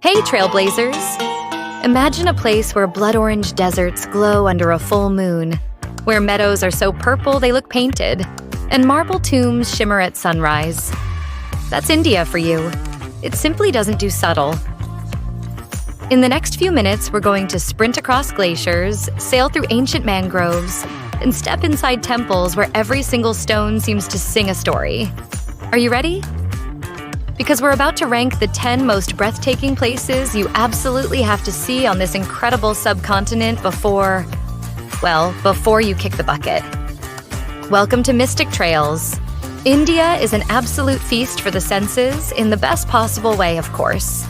Hey, trailblazers! Imagine a place where blood orange deserts glow under a full moon, where meadows are so purple they look painted, and marble tombs shimmer at sunrise. That's India for you. It simply doesn't do subtle. In the next few minutes, we're going to sprint across glaciers, sail through ancient mangroves, and step inside temples where every single stone seems to sing a story. Are you ready? Because we're about to rank the 10 most breathtaking places you absolutely have to see on this incredible subcontinent before you kick the bucket. Welcome to Mystic Trails. India is an absolute feast for the senses, in the best possible way, of course.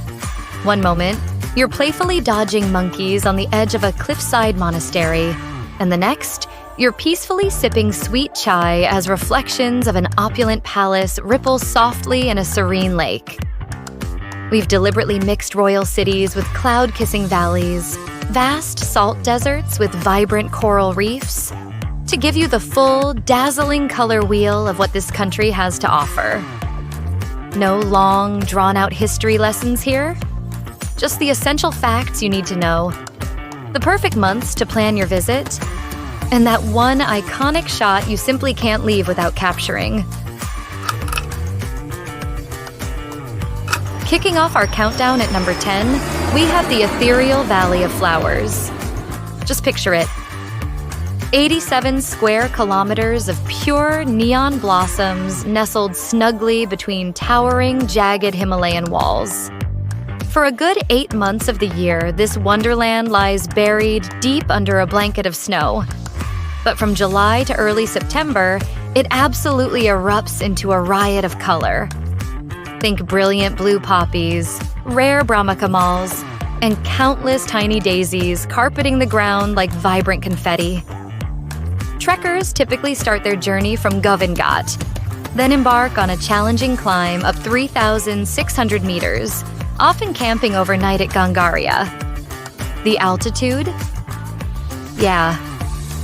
One moment, you're playfully dodging monkeys on the edge of a cliffside monastery, and the next, you're peacefully sipping sweet chai as reflections of an opulent palace ripple softly in a serene lake. We've deliberately mixed royal cities with cloud-kissing valleys, vast salt deserts with vibrant coral reefs, to give you the full, dazzling color wheel of what this country has to offer. No long, drawn-out history lessons here. Just the essential facts you need to know. The perfect months to plan your visit, and that one iconic shot you simply can't leave without capturing. Kicking off our countdown at number 10, we have the ethereal Valley of Flowers. Just picture it. 87 square kilometers of pure neon blossoms nestled snugly between towering, jagged Himalayan walls. For a good 8 months of the year, this wonderland lies buried deep under a blanket of snow. But from July to early September, it absolutely erupts into a riot of color. Think brilliant blue poppies, rare brahmakamals, and countless tiny daisies carpeting the ground like vibrant confetti. Trekkers typically start their journey from Govind Ghat, then embark on a challenging climb up 3,600 meters, often camping overnight at Gangaria. The altitude? Yeah.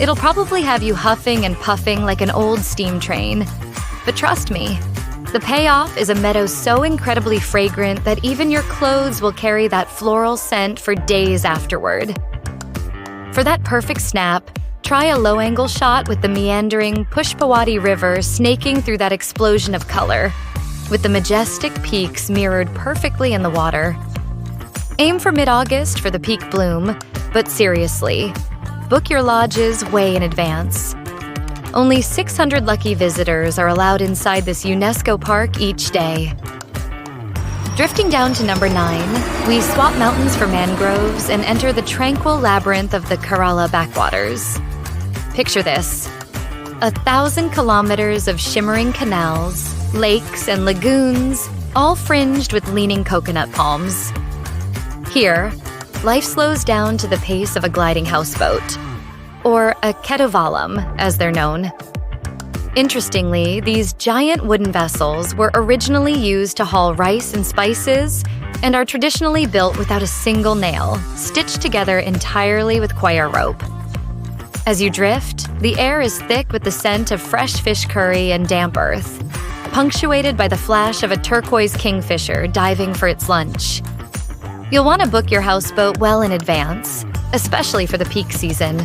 It'll probably have you huffing and puffing like an old steam train. But trust me, the payoff is a meadow so incredibly fragrant that even your clothes will carry that floral scent for days afterward. For that perfect snap, try a low-angle shot with the meandering Pushpawati River snaking through that explosion of color, with the majestic peaks mirrored perfectly in the water. Aim for mid-August for the peak bloom, but seriously, book your lodges way in advance. Only 600 lucky visitors are allowed inside this UNESCO park each day. Drifting down to number 9, we swap mountains for mangroves and enter the tranquil labyrinth of the Kerala Backwaters. Picture this: 1,000 kilometers of shimmering canals, lakes, and lagoons, all fringed with leaning coconut palms. Here, life slows down to the pace of a gliding houseboat, or a kedovalam, as they're known. Interestingly, these giant wooden vessels were originally used to haul rice and spices and are traditionally built without a single nail, stitched together entirely with coir rope. As you drift, the air is thick with the scent of fresh fish curry and damp earth, punctuated by the flash of a turquoise kingfisher diving for its lunch. You'll want to book your houseboat well in advance, especially for the peak season.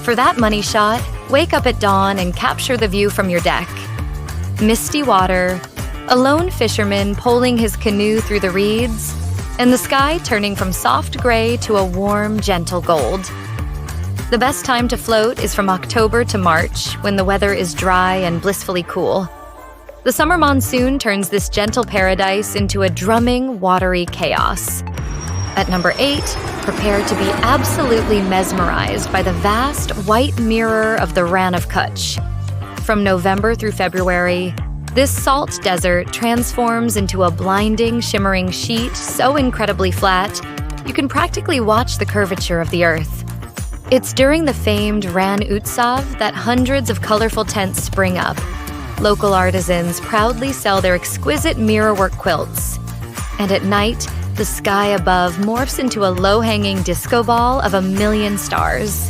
For that money shot, wake up at dawn and capture the view from your deck. Misty water, a lone fisherman poling his canoe through the reeds, and the sky turning from soft gray to a warm, gentle gold. The best time to float is from October to March, when the weather is dry and blissfully cool. The summer monsoon turns this gentle paradise into a drumming, watery chaos. At number 8, prepare to be absolutely mesmerized by the vast white mirror of the Rann of Kutch. From November through February, this salt desert transforms into a blinding, shimmering sheet so incredibly flat, you can practically watch the curvature of the earth. It's during the famed Rann Utsav that hundreds of colorful tents spring up. Local artisans proudly sell their exquisite mirrorwork quilts. And at night, the sky above morphs into a low-hanging disco ball of 1,000,000 stars.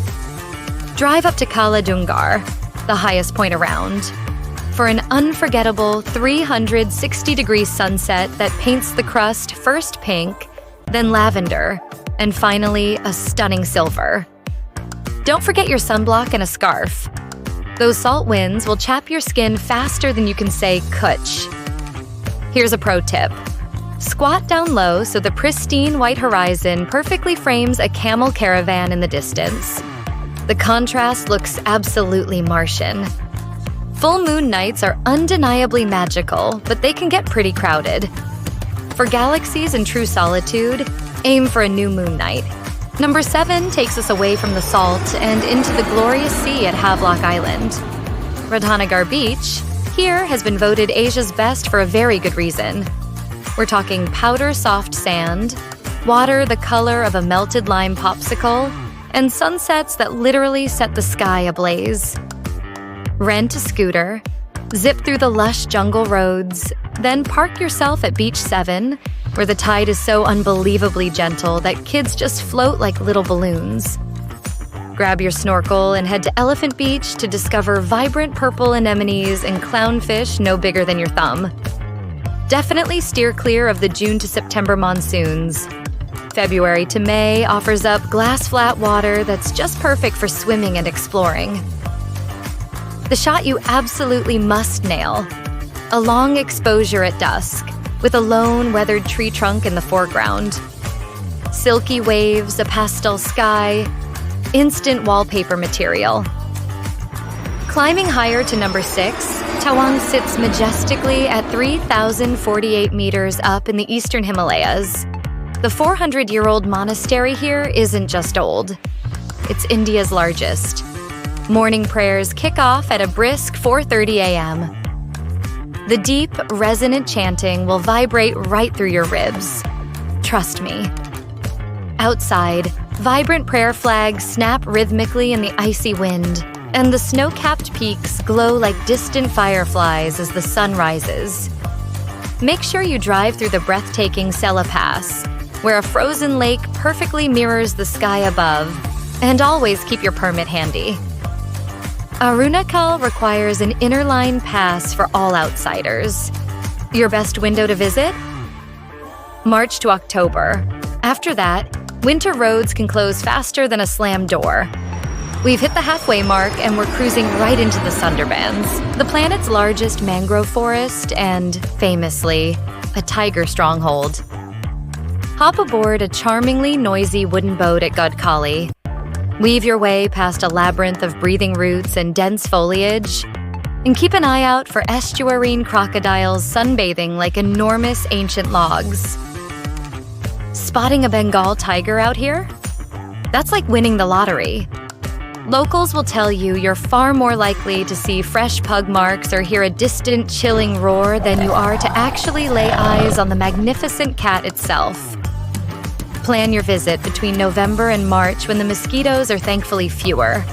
Drive up to Kala Dungar, the highest point around. for an unforgettable 360-degree sunset that paints the crust first pink, then lavender, and finally a stunning silver. Don't forget your sunblock and a scarf. Those salt winds will chap your skin faster than you can say Kutch. Here's a pro tip. Squat down low so the pristine white horizon perfectly frames a camel caravan in the distance. The contrast looks absolutely Martian. Full moon nights are undeniably magical, but they can get pretty crowded. For galaxies in true solitude, aim for a new moon night. Number 7 takes us away from the salt and into the glorious sea at Havelock Island. Radhanagar Beach here has been voted Asia's best for a very good reason. We're talking powder-soft sand, water the color of a melted lime popsicle, and sunsets that literally set the sky ablaze. Rent a scooter, zip through the lush jungle roads, then park yourself at Beach 7, where the tide is so unbelievably gentle that kids just float like little balloons. Grab your snorkel and head to Elephant Beach to discover vibrant purple anemones and clownfish no bigger than your thumb. Definitely steer clear of the June to September monsoons. February to May offers up glass-flat water that's just perfect for swimming and exploring. The shot you absolutely must nail: a long exposure at dusk, with a lone, weathered tree trunk in the foreground. Silky waves, a pastel sky, instant wallpaper material. Climbing higher to number 6, Tawang sits majestically at 3,048 meters up in the eastern Himalayas. The 400-year-old monastery here isn't just old. It's India's largest. Morning prayers kick off at a brisk 4:30 a.m. The deep, resonant chanting will vibrate right through your ribs. Trust me. Outside, vibrant prayer flags snap rhythmically in the icy wind, and the snow-capped peaks glow like distant fireflies as the sun rises. Make sure you drive through the breathtaking Sela Pass, where a frozen lake perfectly mirrors the sky above, and always keep your permit handy. Arunachal requires an inner line pass for all outsiders. Your best window to visit? March to October. After that, winter roads can close faster than a slammed door. We've hit the halfway mark and we're cruising right into the Sundarbans, the planet's largest mangrove forest and, famously, a tiger stronghold. Hop aboard a charmingly noisy wooden boat at Gadkali. Weave your way past a labyrinth of breathing roots and dense foliage, and keep an eye out for estuarine crocodiles sunbathing like enormous ancient logs. Spotting a Bengal tiger out here? That's like winning the lottery. Locals will tell you you're far more likely to see fresh pug marks or hear a distant, chilling roar than you are to actually lay eyes on the magnificent cat itself. Plan your visit between November and March when the mosquitoes are thankfully fewer.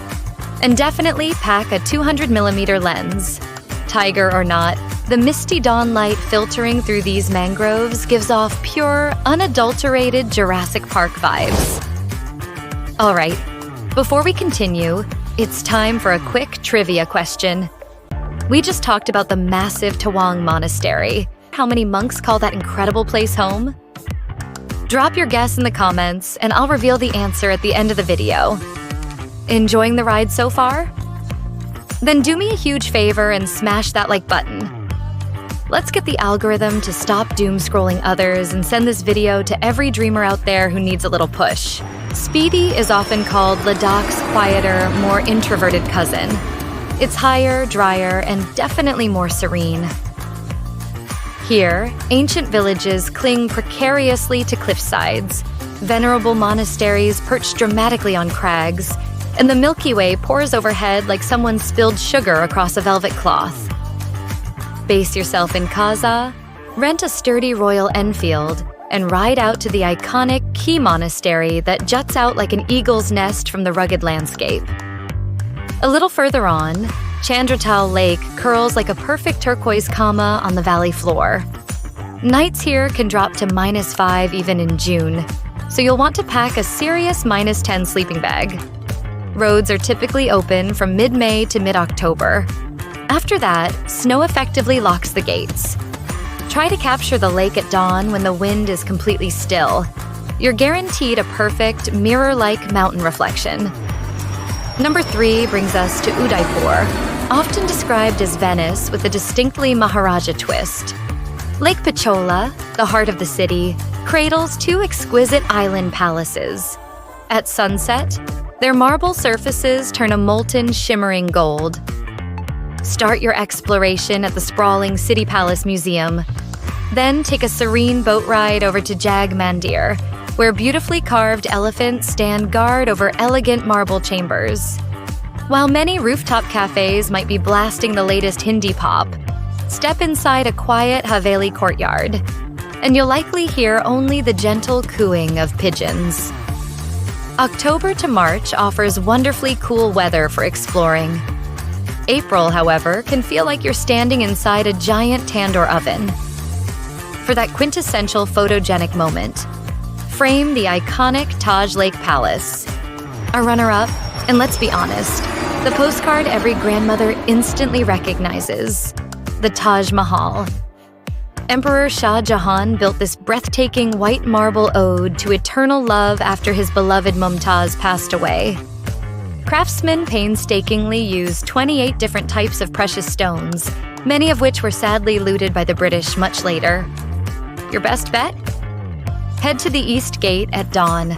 And definitely pack a 200mm lens. Tiger or not, the misty dawn light filtering through these mangroves gives off pure, unadulterated Jurassic Park vibes. All right, before we continue, it's time for a quick trivia question. We just talked about the massive Tawang Monastery. How many monks call that incredible place home? Drop your guess in the comments, and I'll reveal the answer at the end of the video. Enjoying the ride so far? Then do me a huge favor and smash that like button. Let's get the algorithm to stop doom-scrolling others and send this video to every dreamer out there who needs a little push. Spiti is often called Ladakh's quieter, more introverted cousin. It's higher, drier, and definitely more serene. Here, ancient villages cling precariously to cliffsides, venerable monasteries perch dramatically on crags, and the Milky Way pours overhead like someone spilled sugar across a velvet cloth. Base yourself in Kaza, rent a sturdy Royal Enfield, and ride out to the iconic Key Monastery that juts out like an eagle's nest from the rugged landscape. A little further on, Chandratal Lake curls like a perfect turquoise comma on the valley floor. Nights here can drop to -5 even in June, so you'll want to pack a serious -10 sleeping bag. Roads are typically open from mid-May to mid-October. After that, snow effectively locks the gates. Try to capture the lake at dawn when the wind is completely still. You're guaranteed a perfect, mirror-like mountain reflection. Number 3 brings us to Udaipur, often described as Venice with a distinctly Maharaja twist. Lake Pichola, the heart of the city, cradles 2 exquisite island palaces. At sunset, their marble surfaces turn a molten, shimmering gold. Start your exploration at the sprawling City Palace Museum. Then take a serene boat ride over to Jag Mandir, where beautifully carved elephants stand guard over elegant marble chambers. While many rooftop cafes might be blasting the latest Hindi pop, step inside a quiet Haveli courtyard, and you'll likely hear only the gentle cooing of pigeons. October to March offers wonderfully cool weather for exploring. April, however, can feel like you're standing inside a giant tandoor oven. For that quintessential photogenic moment, frame the iconic Taj Lake Palace. A runner-up, and let's be honest, the postcard every grandmother instantly recognizes, the Taj Mahal. Emperor Shah Jahan built this breathtaking white marble ode to eternal love after his beloved Mumtaz passed away. Craftsmen painstakingly used 28 different types of precious stones, many of which were sadly looted by the British much later. Your best bet? Head to the East Gate at dawn.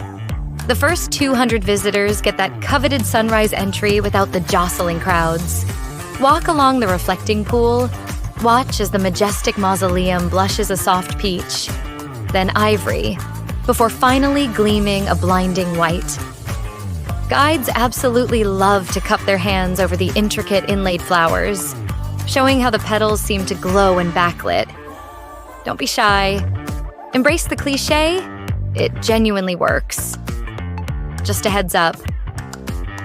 The first 200 visitors get that coveted sunrise entry without the jostling crowds. Walk along the reflecting pool, watch as the majestic mausoleum blushes a soft peach, then ivory, before finally gleaming a blinding white. Guides absolutely love to cup their hands over the intricate inlaid flowers, showing how the petals seem to glow when backlit. Don't be shy. Embrace the cliché. It genuinely works. Just a heads up.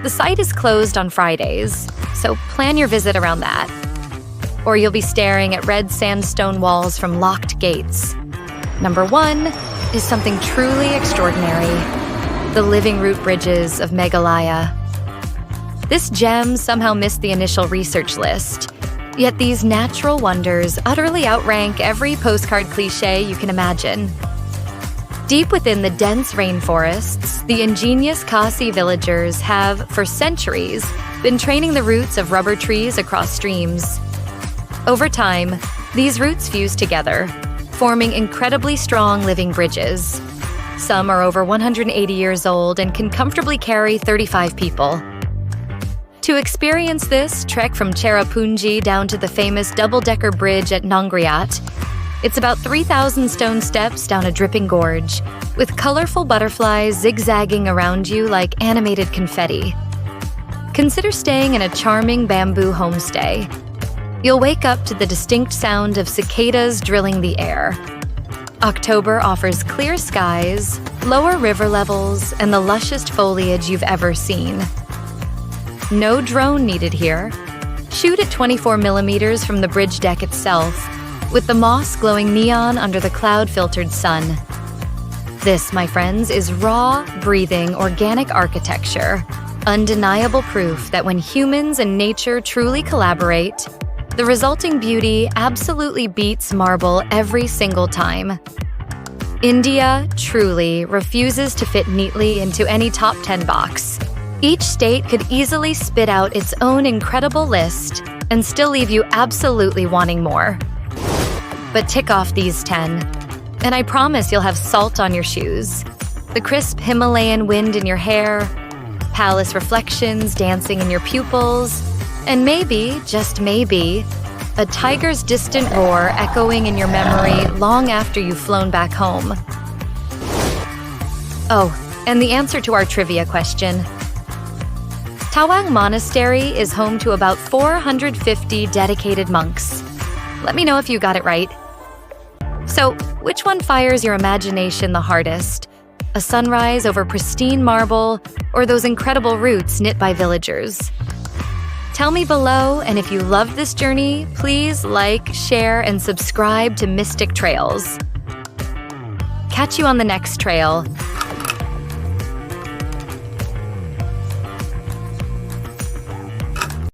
The site is closed on Fridays, so plan your visit around that. Or you'll be staring at red sandstone walls from locked gates. Number 1 is something truly extraordinary: the living root bridges of Meghalaya. This gem somehow missed the initial research list, yet these natural wonders utterly outrank every postcard cliché you can imagine. Deep within the dense rainforests, the ingenious Khasi villagers have, for centuries, been training the roots of rubber trees across streams. Over time, these roots fuse together, forming incredibly strong living bridges. Some are over 180 years old and can comfortably carry 35 people. To experience this, trek from Cherrapunji down to the famous double-decker bridge at Nongriat. It's about 3,000 stone steps down a dripping gorge, with colorful butterflies zigzagging around you like animated confetti. Consider staying in a charming bamboo homestay. You'll wake up to the distinct sound of cicadas drilling the air. October offers clear skies, lower river levels, and the lushest foliage you've ever seen. No drone needed here. Shoot at 24 millimeters from the bridge deck itself, with the moss glowing neon under the cloud-filtered sun. This, my friends, is raw, breathing, organic architecture, undeniable proof that when humans and nature truly collaborate, the resulting beauty absolutely beats marble every single time. India truly refuses to fit neatly into any top 10 box. Each state could easily spit out its own incredible list and still leave you absolutely wanting more. But tick off these 10, and I promise you'll have salt on your shoes, the crisp Himalayan wind in your hair, palace reflections dancing in your pupils, and maybe, just maybe, a tiger's distant roar echoing in your memory long after you've flown back home. Oh, and the answer to our trivia question. Tawang Monastery is home to about 450 dedicated monks. Let me know if you got it right. So, which one fires your imagination the hardest? A sunrise over pristine marble, or those incredible roots knit by villagers? Tell me below, and if you loved this journey, please like, share, and subscribe to Mystic Trails. Catch you on the next trail.